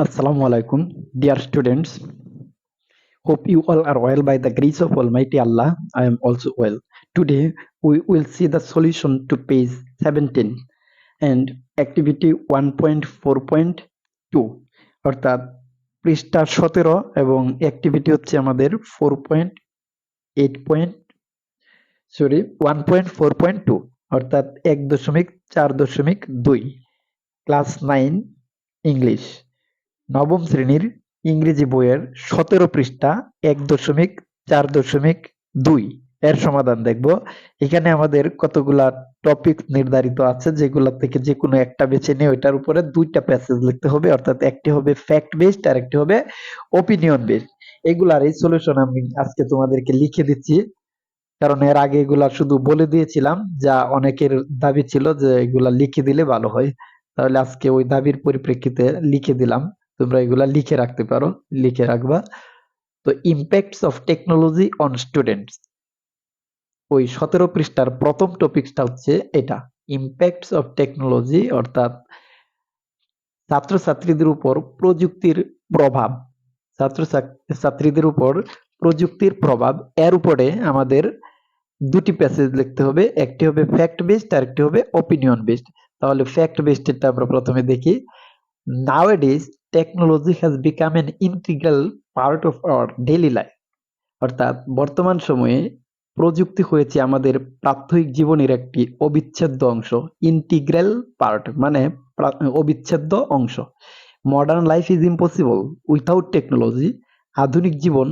Assalamu alaikum, dear students. Hope you all are well by the grace of Almighty Allah. I am also well. Today we will see the solution to page 17 and activity 1.4.2 অর্থাৎ পৃষ্ঠা 17 এবং activity হচ্ছে আমাদের 1.4.2 অর্থাৎ 1.4.2 class 9 English নবম শ্রেণীর ইংরেজি বইয়ের 17 পৃষ্ঠা 1.4.2 এর সমাধান দেখব। এখানে আমাদের কতগুলা টপিক নির্ধারিত আছে, যেগুলা থেকে যে কোনো একটা বেছে নিয়ে ওইটার উপরে দুইটা প্যাসেজ লিখতে হবে, অর্থাৎ একটি হবে ফ্যাক্ট বেসড আর একটি হবে ওপিনিয়ন বেসড। এগুলার এই সলিউশন আমি আজকে তোমাদেরকে লিখে দিচ্ছি, কারণ এর আগে এগুলা শুধু বলে দিয়েছিলাম, যা অনেকের দাবি ছিল যে এগুলা লিখে দিলে ভালো হয়। তাহলে আজকে ওই দাবির পরিপ্রেক্ষিতে লিখে দিলাম, তোমরা এগুলা লিখে রাখতে পারো, লিখে রাখবা। তো impacts of technology on students, ওই 17 পৃষ্ঠার প্রথম টপিকটা হচ্ছে এটা, ইম্প্যাক্টস অফ টেকনোলজি, অর্থাৎ ছাত্রছাত্রীদের উপর প্রযুক্তির প্রভাব। ছাত্রছাত্রীদের উপর প্রযুক্তির প্রভাব, এর উপরে আমাদের দুটি প্যাসেজ লিখতে হবে, একটি হবে ফ্যাক্ট বেসড আর একটি হবে ওপিনিয়ন বেসড। তাহলে ফ্যাক্ট বেসডটা আমরা প্রথমে দেখি। Nowadays technology has become an integral part of our daily life, অর্থাৎ বর্তমান সময়ে প্রযুক্তি হয়েছে আমাদের প্রাত্যহিক জীবনের একটি অবিচ্ছেদ্য অংশ। ইন্টিগ্রাল পার্ট মানে অবিচ্ছেদ্য অংশ। Modern life is impossible without technology, আধুনিক জীবন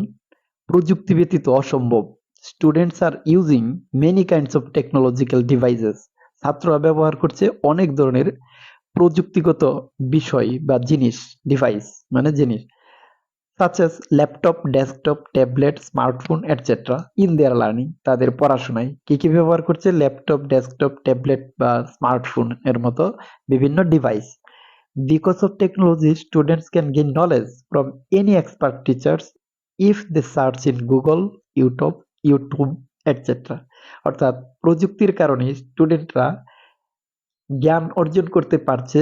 প্রযুক্তি ব্যতীত অসম্ভব। Students are using many kinds of technological devices, ছাত্ররা ব্যবহার করছে অনেক ধরনের প্রযুক্তিগত বিষয় বা জিনিস, ডিভাইস মানে জিনিস, such as laptop, desktop, tablet, smartphone etcetera in their learning. তাদের পড়াশোনায় কি কি ব্যবহার করছে? ল্যাপটপ, ডেস্কটপ, ট্যাবলেট বা স্মার্টফোন এর মতো বিভিন্ন device. Because of technology, students can gain knowledge from any expert teachers if they search in Google, YouTube, etc. অর্থাৎ প্রযুক্তির কারণে স্টুডেন্টরা জ্ঞান অর্জন করতে পারছে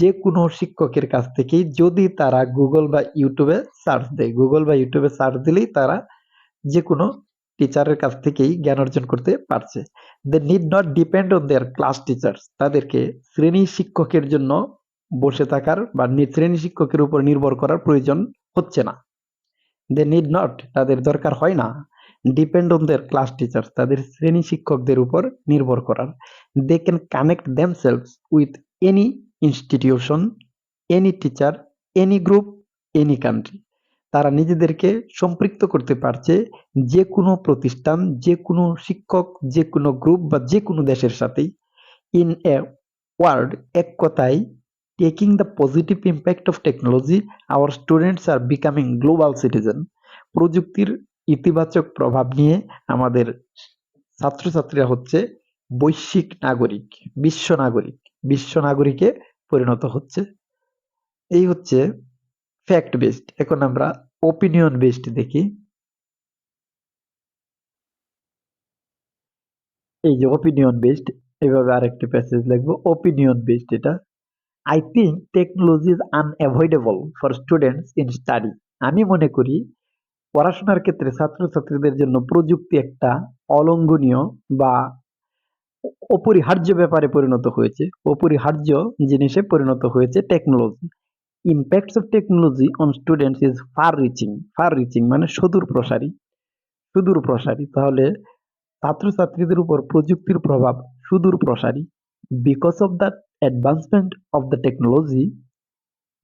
যে কোনো শিক্ষকের কাছ থেকেই, যদি তারা গুগল বা ইউটিউবে সার্চ দেয়। গুগল বা ইউটিউবে সার্চ দিলেই তারা যে কোনো টিচারের কাছ থেকেই জ্ঞান অর্জন করতে পারছে। They need not depend on their class teachers, তাদেরকে শ্রেণী শিক্ষকের জন্য বসে থাকার বা শ্রেণী শিক্ষকের উপর নির্ভর করার প্রয়োজন হচ্ছে না। দে নিড নট, তাদের দরকার হয় না। Depend on their class teachers, তাদের শ্রেণী শিক্ষকদের উপর নির্ভর করার। They can connect themselves with any institution, any teacher, any group, any country. তারা নিজেদেরকে সম্পৃক্ত করতে পারছে যে কোনো প্রতিষ্ঠান, যে কোনো শিক্ষক, যে কোনো গ্রুপ বা যে কোনো দেশের সাথেই। ইন এ ওয়ার্ড, এক কথায়, taking the positive impact of technology, our students are becoming global citizen. প্রযুক্তির ইতিবাচক প্রভাব নিয়ে আমাদের ছাত্রছাত্রীরা হচ্ছে বৈশ্বিক নাগরিক, বিশ্ব নাগরিকে পরিণত হচ্ছে। এই হচ্ছে ফ্যাক্ট বেসড। এখন আমরা ওপিনিয়ন বেসড দেখি। এই যে ওপিনিয়ন বেসড, এভাবে আরেকটি প্যাসেজ লিখবো। ওপিনিয়ন বেসড এটা, I think technology is unavoidable for students in study. আমি মনে করি পড়াশোনার ক্ষেত্রে ছাত্রছাত্রীদের জন্য প্রযুক্তি একটা অলঙ্ঘনীয় বা অপরিহার্য ব্যাপারে পরিণত হয়েছে, অপরিহার্য জিনিসে পরিণত হয়েছে technology. Impacts of technology on students is far reaching মানে সুদূর প্রসারী। তাহলে ছাত্রছাত্রীদের উপর প্রযুক্তির প্রভাব সুদূর প্রসারী। Because of the advancement of the technology,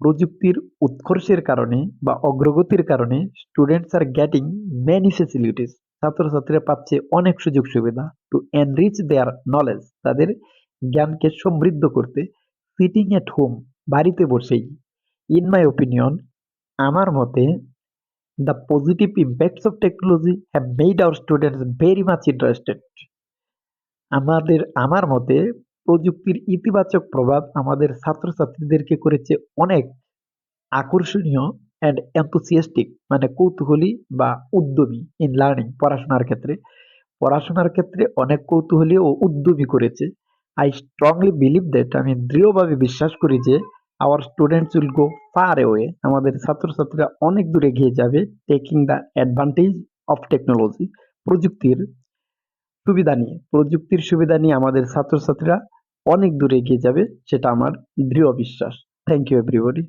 প্রযুক্তির উৎকর্ষের কারণে বা অগ্রগতির কারণে, students are getting many facilities, ছাত্রছাত্রীরা পাচ্ছে অনেক সুযোগ সুবিধা। টু এনরিচ দেয়ার নলেজ, তাদের জ্ঞানকে সমৃদ্ধ করতে। সিটিং এট হোম, বাড়িতে বসেই। ইন মাই ওপিনিয়ন, আমার মতে, the positive impacts of technology have made hour students very much interested. আমার মতে প্রযুক্তির ইতিবাচক প্রভাব আমাদের ছাত্রছাত্রীদেরকে করেছে অনেক আকর্ষণীয় অ্যান্ড এনথুসিয়াস্টিক মানে কৌতূহলী বা উদ্যমী ইন লার্নিং, পড়াশোনার ক্ষেত্রে অনেক কৌতূহলী ও উদ্যমী করেছে। আই স্ট্রংলি বিলিভ দ্যাট, আমি দৃঢ়ভাবে বিশ্বাস করি যে hour students will go far away, আমাদের ছাত্রছাত্রীরা অনেক দূরে এগিয়ে যাবে। Taking the advantage of technology, প্রযুক্তির প্রযুক্তির সুবিধা নিয়ে আমাদের ছাত্রছাত্রীরা অনেক দূরে এগিয়ে যাবে, সেটা আমার দৃঢ় বিশ্বাস। Thank you everybody.